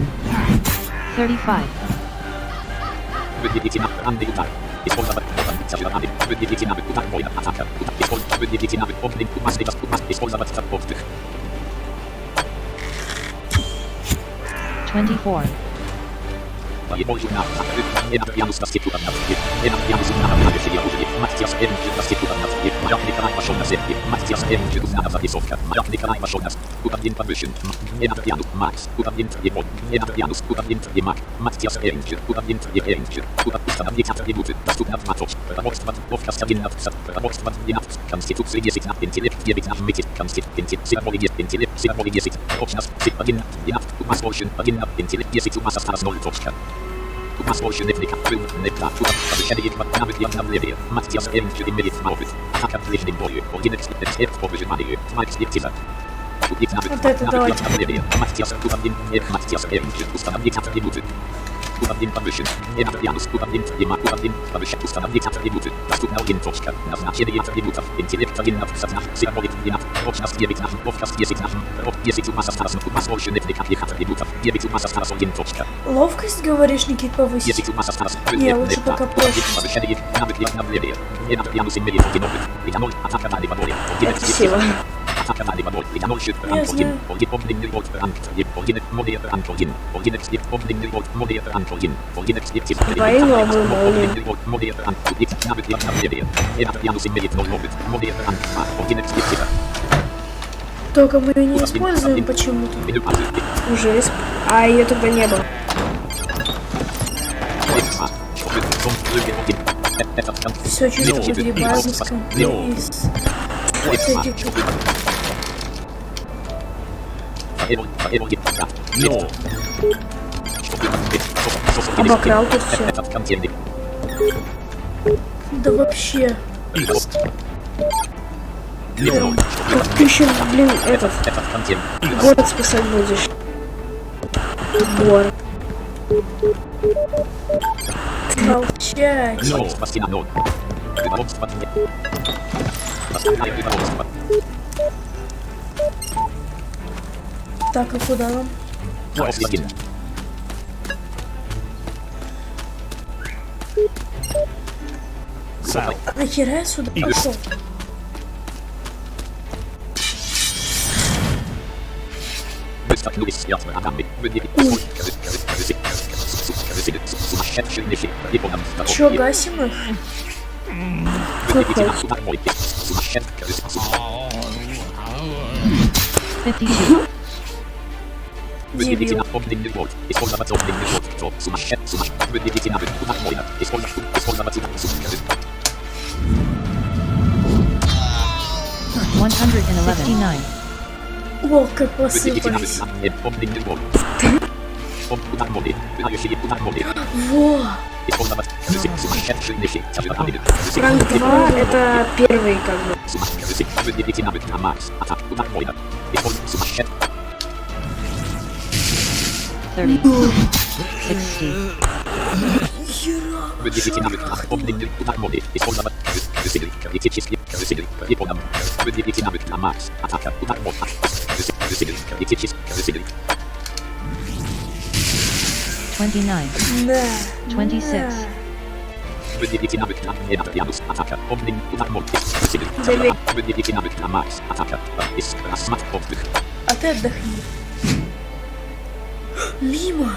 35. Twenty-four. Вот это давайте. Ловкость, говоришь, Никит, повысить? Не, лучше пока проще. Красиво. Я знаю. Твои новые молнии. Только мы ее не используем почему-то. Уже а ее тогда не было. Все чуть погребаем из обокрал тут все. Да вообще. Как ты еще, блин, этот город спасать будешь? Город. Молчать. Так, а куда нам? Нахера я сюда пошел? Чё, гасим их? Какой? 52. Дебил. 111. О, как посыпались. Во! Ранг 2 это первый как бы. 30. 29. Да. 26. А ты отдохни. Мимо.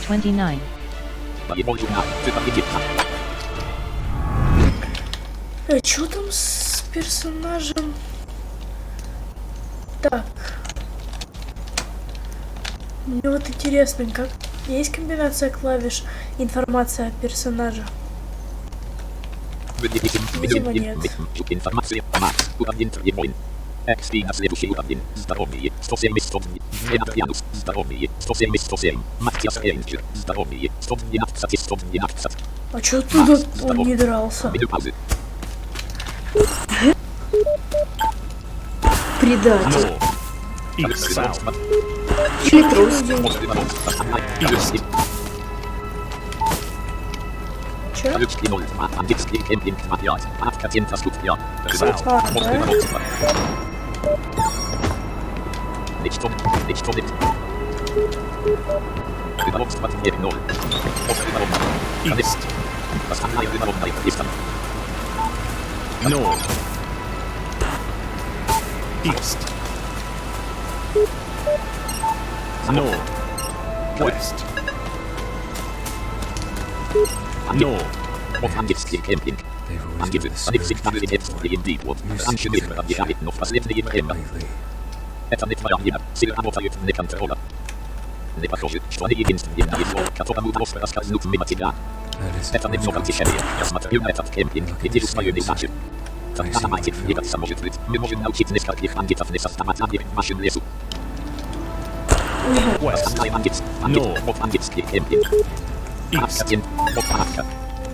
$29. А чё там с персонажем? Так. Мне вот интересно, как есть комбинация клавиш, информация о персонаже. Видимо, нет. Информация. Уровень требуем. XP на следующий уровень. Здоровье. 170. Энергианус. Здоровье. 177. Мастер Рейнджер. Здоровье. 112. 112. А чё тут он не дрался? Предатель. Sound. Или трус. Чё? East. North. East. North. West. North. Ангельский кемпинг. Ангельский раньше не проверяет, но в последнее время. Это не твоя вина, силы работают не контроля. Не похоже, что они единственные на его, которому удалось проскользнуть мимо тебя. Это немного тяжелее. Я смотрю на этот кемпинг и вижу свою неудачу. Тогда давайте двигаться, может быть. Мы можем научить нескольких ангелов не создавать лагерь в нашем лесу. Ангельский кемпинг.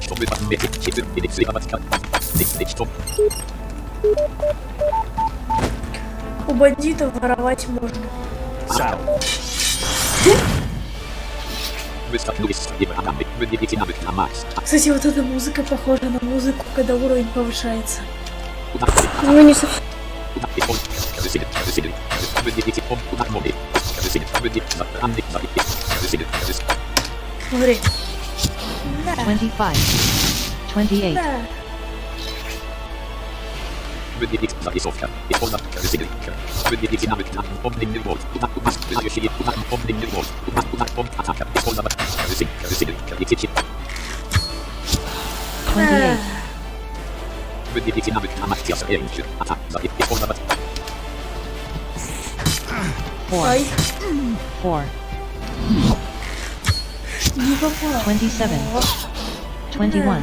Чтобы подметить 4 или взрывать что? У бандитов воровать можно. South. Вы столкнулись с врагами, вы видите навык на макс. Кстати, вот эта музыка похожа на музыку, когда уровень повышается. Ну не совсем. Вы видите удар моды. Смотри. 25. 28. Да. Вы видите зарисовка. Икона. Вы видите навык на помним нервов. Удар следующий удар помним нервов. Удар атака. Икона. 28. вы видите навык на мастер Рейнджер. Атака. Икона. 4. 4. Не попал. 27. 21.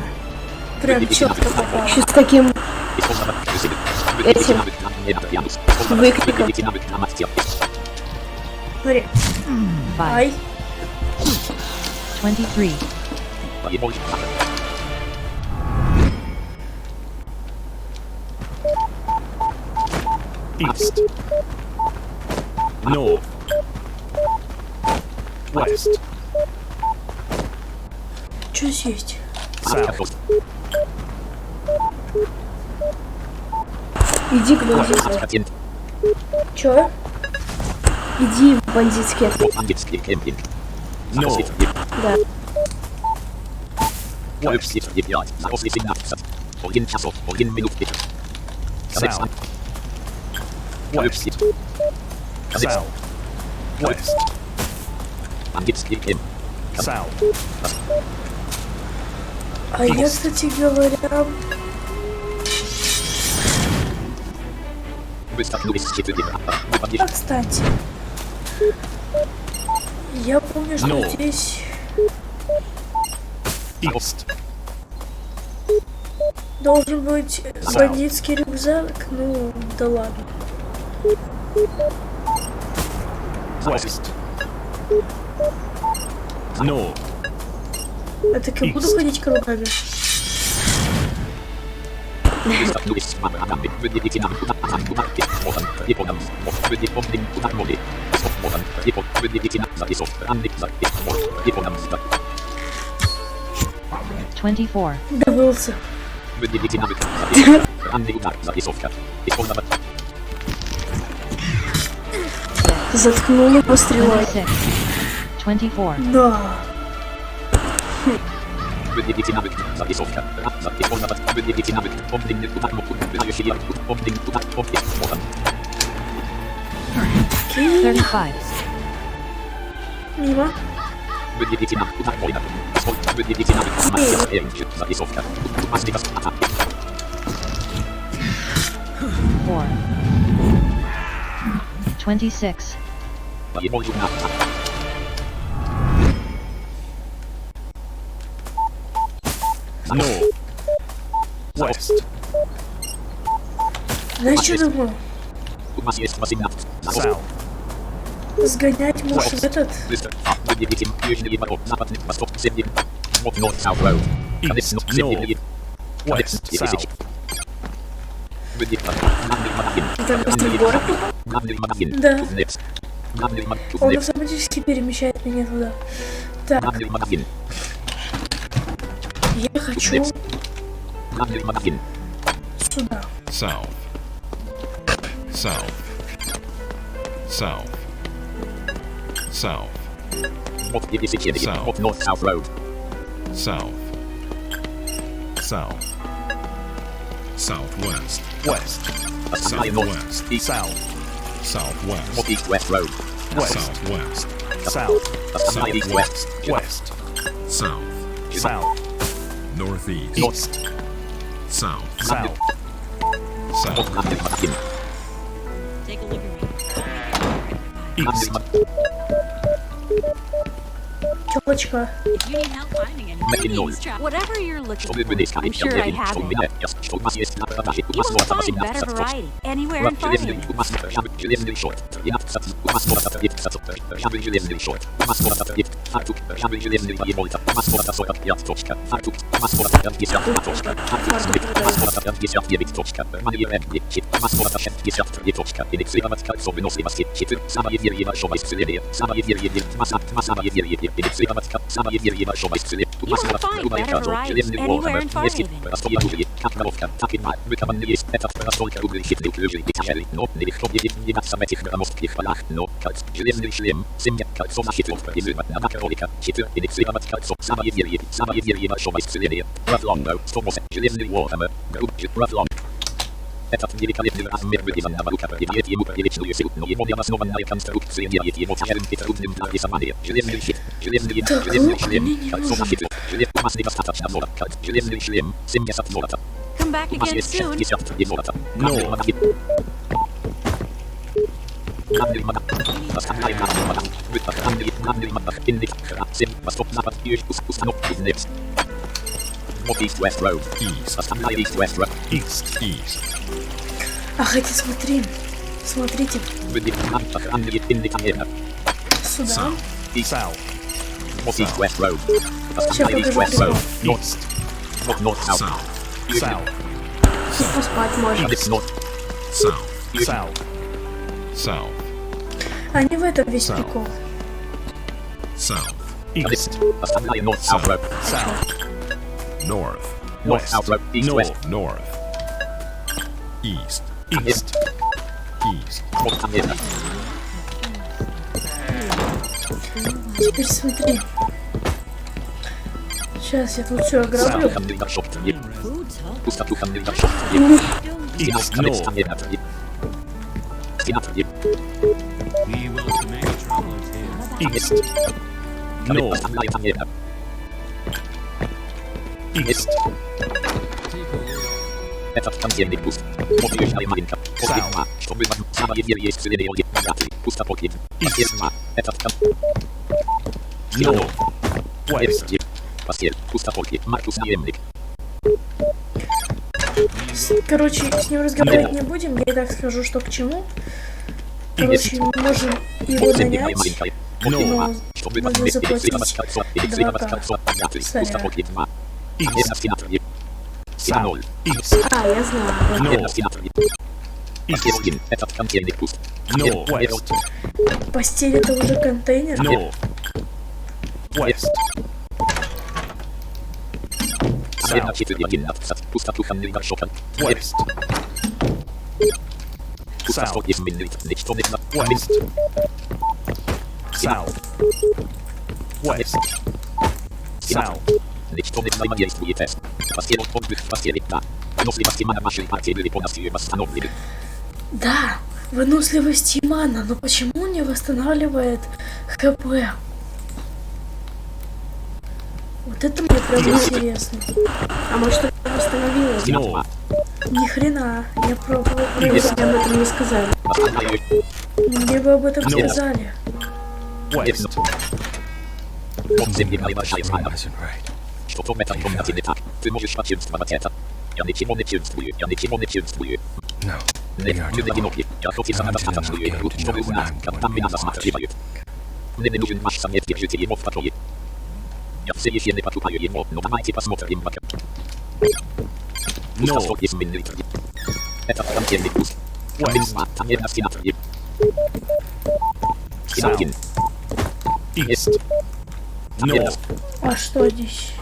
Прям четко попал. Еще с таким этим выкриком. Смотри. 5. Ай. 23. East. North. West. Что есть? South. Иди к бандиту. Чё? Иди в бандитский отряд. North. Да. West. South. West. South. West. South. А я, кстати говоря... А, кстати. Я помню, что No. здесь East. должен быть бандитский рюкзак. Ну, да ладно. West. North. А так я буду ходить кругами. Twenty-four. Добылся. Заткнул его стрелой. 24. Да. Окей. 35. Мимо. Four. 26. North. West. Знаешь, что думаю? South. Сгонять можешь в этот... East. North. West. South. Там просто город. Да. Он автоматически перемещает меня туда. Так. Я хочу... Сюда. South. South. South. South. South. North South Road. South. South. Southwest. West. Southwest. South. Southwest. Northeast West Road. West. Southwest. South. Southeast West. West. South. South. Northeast. East. South. South. South. East. Телочка. Whatever you're looking for, I'm sure I have it. You will find better variety anywhere in farming. Come back again soon. North. Northeast West Road. East West Road. East. East. Ах, эти смотри. Смотрите. Сюда. South. Northeast West Road. Сейчас East покажу West прикол. Road. East. North South. South. South. Тут поспать можно. North. South. South. South. А не в этом весь South. прикол. South. East. North South Road. South. North. North South Road. East West. North. North. East. East. East. Теперь смотри. Сейчас я тут все ограблю. East. North. East. North. East. North. West. Короче, с ним разговаривать не будем. Я и так скажу, что к чему. Короче, мы можем его нанять. Но нужно заплатить 2К. Сорян. South. East. А, я знаю. North. East. North. West. Постель это уже контейнер. North. West. South. West. South. West. South. West. South. Да, выносливость мана, но почему не восстанавливает ХП? Вот это мне прям интересно. А может это восстановилось? North. Ни хрена, я пробовала. Мне Если об этом не сказали. Мне бы об этом сказали. West. No. We are too long. Haven't enough game to know what I'm going to East. North. А что здесь?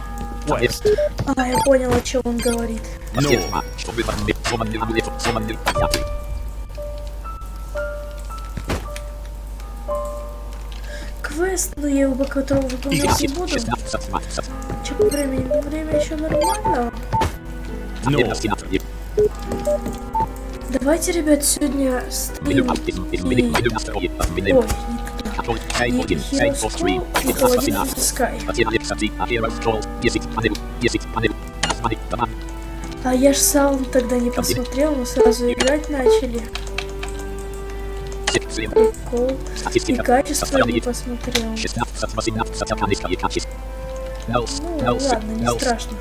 West. А, я понял, о чем он говорит. North. Квест, но я его пока выполнять не буду. Че по времени? Время еще нормально. North. Давайте, ребят, сегодня стрим и... Ой, не туда. И Hero School, и Paladin of the Sky. А я ж сам тогда не посмотрел, мы сразу играть начали. Прикол. И качество не посмотрел. Ну, ладно, не страшно.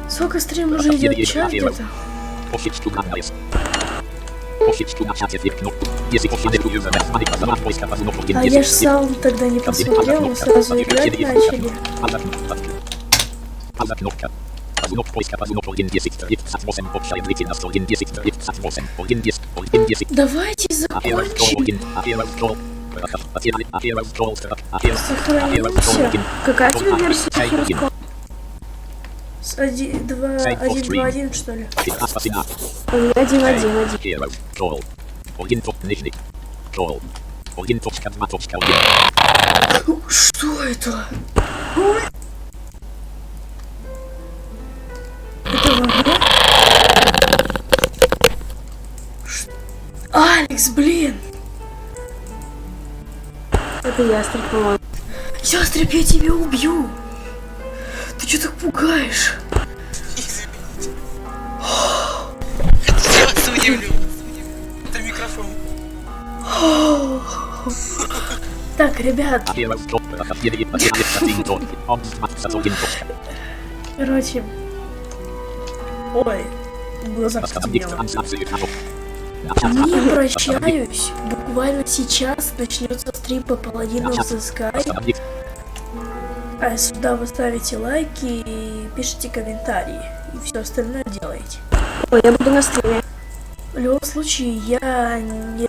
Сколько стрим уже идет? Час где-то? А я ж сам тогда не посмотрел, мы сразу играть начали. Давайте закончим. Сохранимся. Какая тебе версия Hero School? С 1.2.1 что ли? 1.1.1. Что это? Это враг? Алекс, блин! Это ястреб, по-моему. Ястреб, я тебя убью! Ты что так пугаешь? Это микрофон. Так, ребят. Короче. Ой, в глазах потемнело. Не прощаюсь. Буквально сейчас начнется стрим по Paladin of the Sky. А сюда вы ставите лайки и пишите комментарии. И все остальное делаете. Ой, я буду на стриме. В любом случае, я не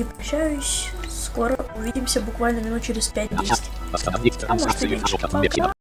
прощаюсь. Скоро увидимся буквально минут через 5-10. А может и меньше. Пока.